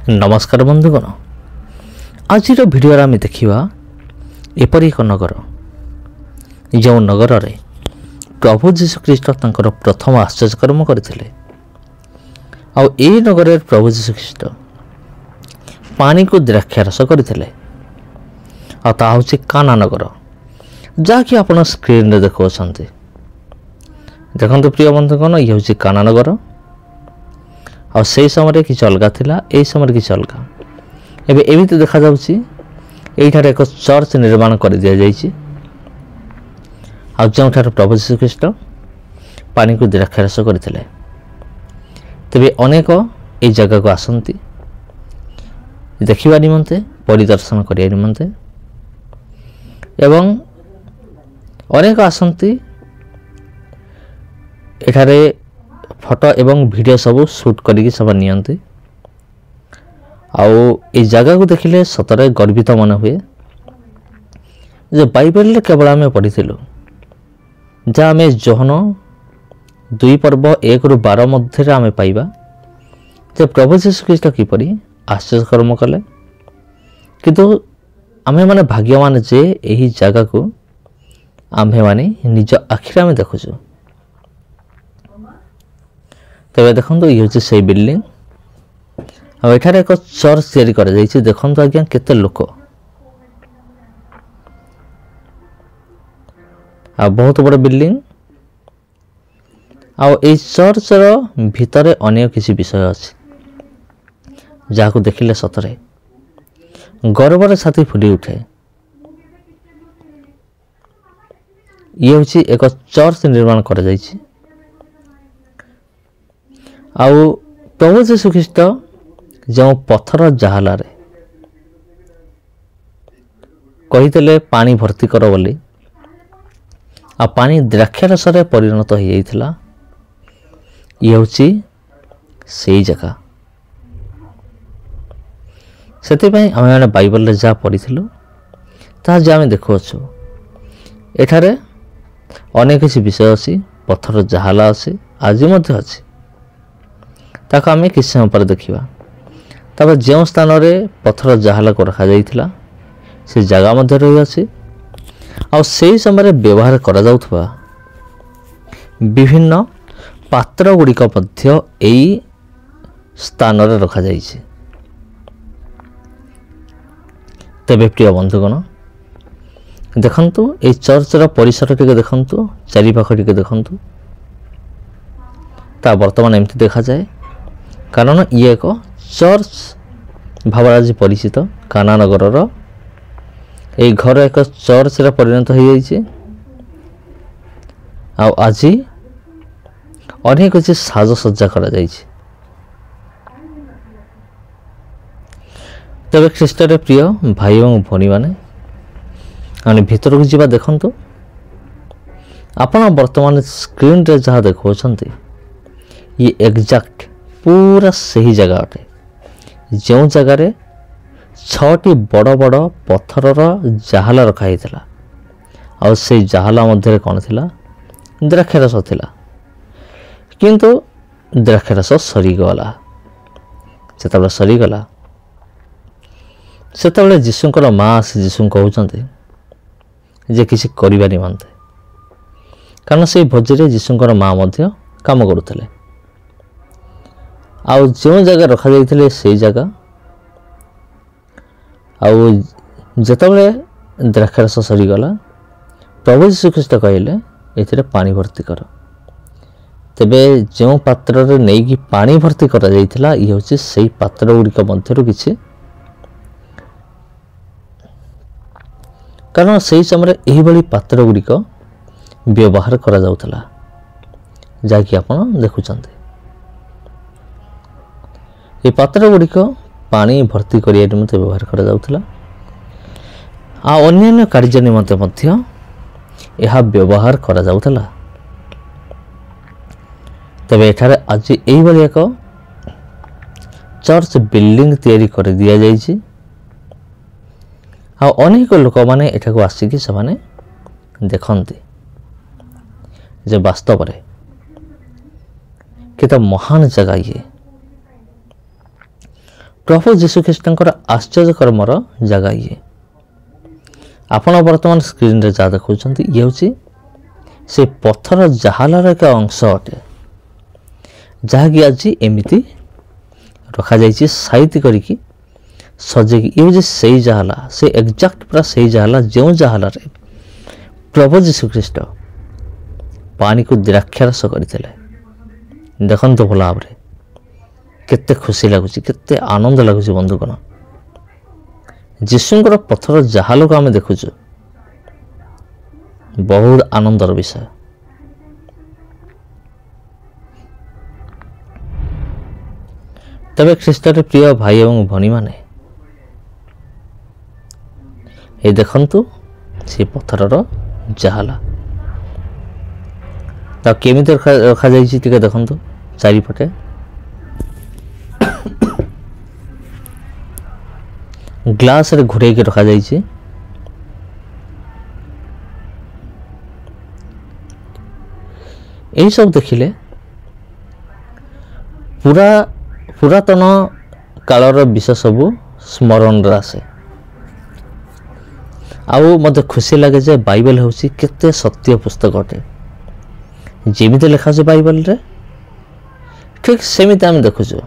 नमस्कार बंधुगण, आज भिडियो आम देखा एपरी एक नगर जो नगर में प्रभु जीशुख्रीष्ट तांकर प्रथम आश्चर्यकर्म करते नगर प्रभु जीशुख्रीष्ट पानी को द्राक्षारस करते हूँ काना नगर जहाँकि आप स्क्रीन रे देखुं। देखो प्रिय बंधुगण, ये हूँ काना नगर और से समय किसी अलग थिला, ए समय किसी अलग एवं एमती देखा यहीठार एक चर्च निर्माण कर दि जाइए जो प्रभु जीशुख्रीष्ट पानी को द्राक्षारस करते तेरे अनेक ये जगह को आसती देखा निमंते परिदर्शन करने निमंते एवं अनेक आसती एठारे फोटो एवं वीडियो सब शूट करिक सब नियंती आउ ए जगह को देखिले सतरे गर्वित मन हुए जे बाइबल केवल आम पढ़ीलु जहाँ आम जोहन 2 पर्व 1 ରୁ 12 मध्य आम पाइबा जे प्रभु जीशुख्रीष्ट किपरि आश्चर्यकर्म कले, किंतु आमे माने भाग्यवान जे यही जगह को आम्भे माने निज आखिर आम देखुचु। तेरे देखो ये हूँ से बिल्डिंग आठार एक चर्च तैयारी कर देखो आज्ञा केते लोक आ बहुत बड़ बिल्डिंग आ चर्च भितर अनेक किसी विषय अच्छी जहाँ को देखिले सतरे गर्वर छाती फुटी उठे। ये हूँ एक चर्च निर्माण कर आउ प्रभु जीशुख्रीष्ट जो पत्थर जहाल कही पानी भर्ती कर बोली आ पानी द्राक्षारस परिणत हो जाता। ये हूँ से जगह से आम मैंने बाइबल जहाँ पढ़ीलु ता आम देखुचु एठारे अनेक किसी विषय अच्छी पत्थर जहाल अच्छी आज अच्छी ताको आम किसी समय पर देखा। तब जो स्थान में पत्थर जहाल को रखा जाइथिला से जगह मध्य रही अच्छी आ से समय व्यवहार करा जाउथबा विभिन्न पात्र गुड़िक यही स्थान रे रखा जाइछे। तेबे प्रिय बंधुगण देखंतु ए चर्चर परिसर टिके देखंतु चारिपाख टिके देखंतु ता वर्तमान एमती देखा जाए कारण ये एक चर्च भाव आज परिचित काना नगर ये घर एक चर्च रे परिणत हो जाइए। आज अनेक किसी साजसज्जा करा जाइए। तबे ख्रीष्ट रे प्रिय भाई और भौणी माने भीतर को जीवा देखंतु आपण वर्तमान स्क्रीन रे जहाँ देखुछंती ये एग्जैक्ट पूरा सही जगह अटे जो जगार 6टी बड़ बड़ पत्थर जहाल रखाई आ से जहाल मध्य कौन थिला द्राक्षारस थिला, किंतु द्राक्षारस सरीगला। से सरीगला से जीशुंकर माँ से जीशु कहते जे किसी करने निमंते कारण से भोजी जीशुंकर माँ मध्य काम करुले आउ जो जगह रखा जाइए से जगह आउ जितेबाला द्राक्षारस सरीगला प्रभु जीशुख्रीष्ट कहले ये पानी भर्ती कर। तेबे जो पात्र रे नहीं पानी भर्ती करा जाइथिला ये हूँ से पात्र गुड़िक मध्य किसी कारण से समय यही भली पात्र गुड़िक व्यवहार करा जाउथला जहाँकि आपण देखुचंते। ये पात्र गुड़िक पानी भर्ती करने निमंते व्यवहार करा जाउथला आ अन्य कार्य निमंते मध्य यह व्यवहार करा जाउथला। तबे एठारे आज यही भली एक चर्च बिल्डिंग तैयारी कर दिया जाइए आ अनेक लोक माने एठा को आसिकी से माने देखंती जे वास्तव रे केते महान जगह ये प्रभु जीशुख्रीष्टर आश्चर्य कर्मर जगह ये आपण वर्तमान स्क्रीन रे जहाँ देखुं ये हूँ से पत्थर जहालार एक अंश अटे जहाँकि आज एमती रखा जाइए साइती करिकी सजेकी ये हूँ से जहाला से एक्जाक्ट पूरा से जहाला जो जहाल प्रभु जीशुख्रीष्ट पानी को द्राक्षारस करते देखु भल भाव केते खुशी लगुच केते आनंद लगुच बंधुगण जीशुंकर पत्थर जहाल को आम देखुचु बहुत आनंदर विषय। तबे ख्रीष्टर प्रिय भाई एवं भनी माने ये देखंतु से पत्थरर जहाला ता केमिति रखा जाइछि टिके देखंतु चारिपटे ग्लास रे घुरे के रखा जाइछि यही सब देखिले पूरा पुरातन कालर विषय सबू स्मरण आसे आउ मत खुशी लगे जे बाइबल होछि केते सत्य पुस्तक अटे जेमिति लिखा छै बाइबल रे ठीक सेमिति आम देखुछु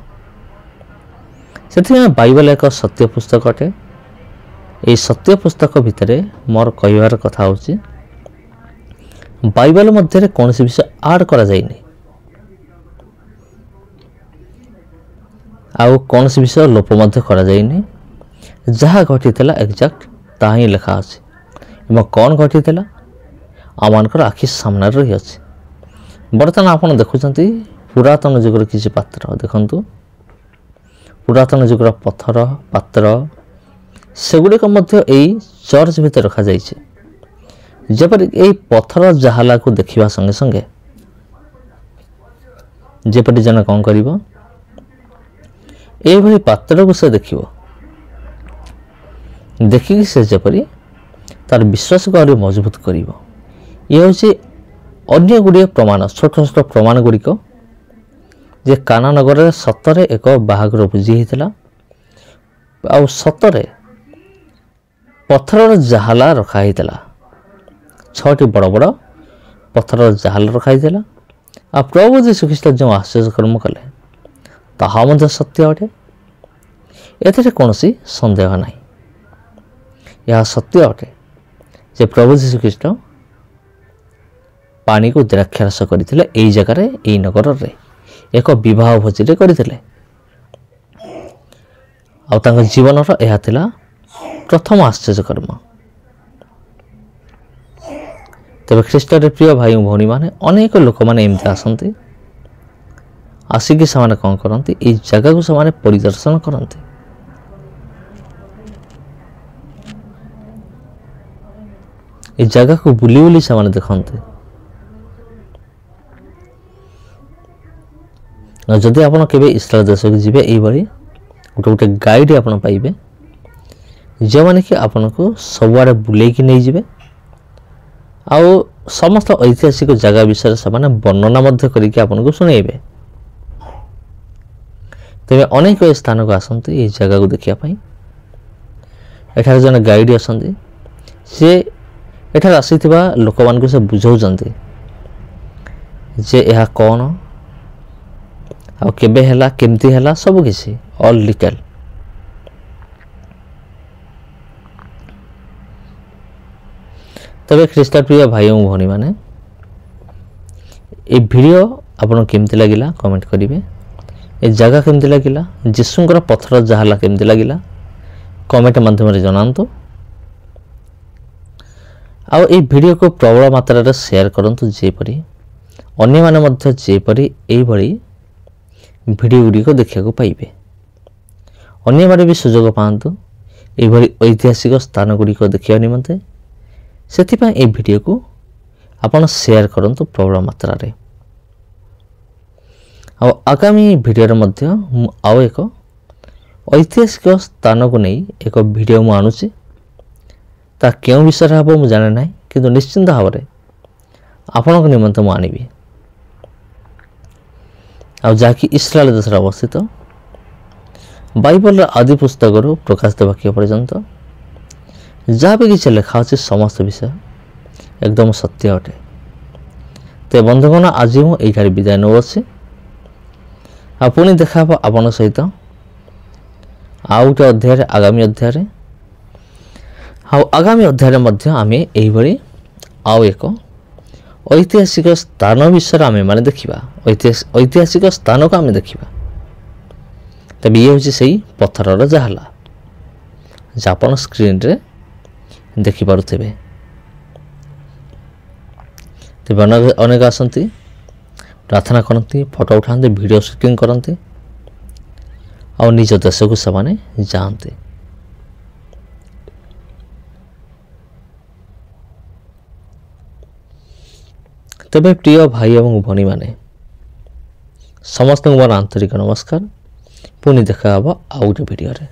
से बाइबल एक सत्य पुस्तक अटे ये सत्य पुस्तक भितर मोर कहबार कथा होछि बाइबल मध्य कौन सी विषय आड करा जाइनी आउ कौन सी विषय लोप मध्य करा जाइनी जहाँ घटी एक्जाक्ट ता ही लिखा अछि एवं कौन घटी आमर आखि सामने रही अछि। बर्तमान आपन देखुछंती पुरातन जुगर किसी पात्र देखंतु पुरातन जुगर पत्थर पात्र सेगुड़िक मध्य एई चर्च भितर रखा जाइछे जेपरि एई पत्थर जहाला को देखिबा संगे संगे जेपरि जन कौन करिवो एई भली पात्र को से देखिवो देखिकी से जेपरि तार विश्वास को और मजबूत करिवो ये होछि अन्य गुड़िए प्रमाण छोट छोट प्रमाण गुड़िक जे काना नगर सतरे एक बाहागर भोजी होता आ सतरे पत्थर जहाला रखाई छटी बड़ बड़ पत्थर जहाल रखाई आ प्रभु जीशुख्रीष्ट जो आश्चर्य कर्म कले ताहा मध्य सत्य अटे एथिरे कौनसी संदेह नहीं यह सत्य अटे जे प्रभु जीशुख्रीष्ट पानी को द्राक्षारस करथिले एई जगह एई नगर रे एक विवाह भोजी रे करथिले आ तांग जीवन रो एहा थिला प्रथम आश्चर्य कर्म। तबे ख्रीष्टर प्रिय भाई भौणी माने अनेक लोक माने एमती आसंती आसिकी से कौन करती ये जगह को से परिदर्शन करते ये जगह को बुली बुली से देखते जदि आप इस्राएल देश को जी ये गोटे गोटे गाइड आप पाइबे जो मैंने कि आपन को सबुआड़े बुले की नहीं जिबे आउ समस्त ऐतिहासिक जगह विषय से वर्णना करके आपन को सुनेबे तेरे अनेक स्थान को आसंती ये जगह को देखापी एठार जन गाइड आसंती से एठार आसीथिबा लोक मान को से बुझाउचंती जे यह कौन आ केबे हैला केमती हैला सब किसी ऑल डिटेल तबे ख्रीष्ट प्रिय भाई और भौणी माने ये वीडियो आपन केमती लागिला कमेंट करिवे ए जगह केमती लागिला जीशुंकर पत्थर जहाला केमती लागिला कमेंट माध्यम रे जनांतु आ ए वीडियो को प्रबल मात्रा रे शेयर करंतु जेपरि अन्य माने मध्य जेपरि एई भली वीडियो गुडी को देखा को पाइबे अन्य बारे भी सुजोग पांतु एई भली ऐतिहासिक स्थान गुडी को देखिया निमंते सेथिपा ए वीडियो को आपण शेयर करंतु प्रबल मात्रा रे आ आगामी वीडियो रे मध्य आउ एक ऐतिहासिक स्थान को नहीं एक वीडियो मु आनुची ता केउ विषय हबो मु जाने नाही किंतु निश्चिंत भाव रे आपण को निमंते मु आनिबी आ जाकि इस्राएल देश अवस्थित ବାଇବଲର ଆଦି ପୁସ୍ତକରୁ ପ୍ରକାଶିତ ବାକ୍ୟ ପର୍ଯ୍ୟନ୍ତ ଯାହା ବି କିଛି ଲେଖା ଅଛି ସମସ୍ତ ବିଷୟ ଏକଦମ ସତ୍ୟ ଅଟେ। ତେବେ ବନ୍ଧୁଗଣ, ଆଜି ମୁଁ ଏଇଠାରେ ବିଦାୟ ନେଉଅଛି। ଆଉ ପୁଣି ଦେଖା ହେବ ଆପଣଙ୍କ ସହିତ ଆଉ ଗୋଟେ ଅଧ୍ୟାୟରେ, ଆଗାମୀ ଅଧ୍ୟାୟରେ। ଆଉ ଆଗାମୀ ଅଧ୍ୟାୟରେ ମଧ୍ୟ ଆମେ ଏହିଭଳି ଆଉ ଏକ ଐତିହାସିକ ସ୍ଥାନ ବିଷୟରେ ଆମେମାନେ ଦେଖିବା। ଐତିହାସିକ ସ୍ଥାନକୁ ଆମେ ଦେଖିବା। ତେବେ ଇଏ ହେଉଛି ସେଇ ପଥରର ଜାହାଲା, ଯାହା ଆପଣ ସ୍କ୍ରିନ୍ରେ ଦେଖିପାରୁଥିବେ। ତେବେ ଅନେକ ଆସନ୍ତି, ପ୍ରାର୍ଥନା କରନ୍ତି, ଫଟୋ ଉଠାନ୍ତି, ଭିଡ଼ିଓ ସୁଟିଂ କରନ୍ତି, ଆଉ ନିଜ ଦେଶକୁ ସେମାନେ ଯାଆନ୍ତି। ତେବେ ପ୍ରିୟ ଭାଇ ଏବଂ ଭଉଣୀମାନେ, ସମସ୍ତଙ୍କୁ ମୋର ଆନ୍ତରିକ ନମସ୍କାର। ପୁଣି ଦେଖା ହେବ ଆଉ ଗୋଟେ ଭିଡ଼ିଓରେ।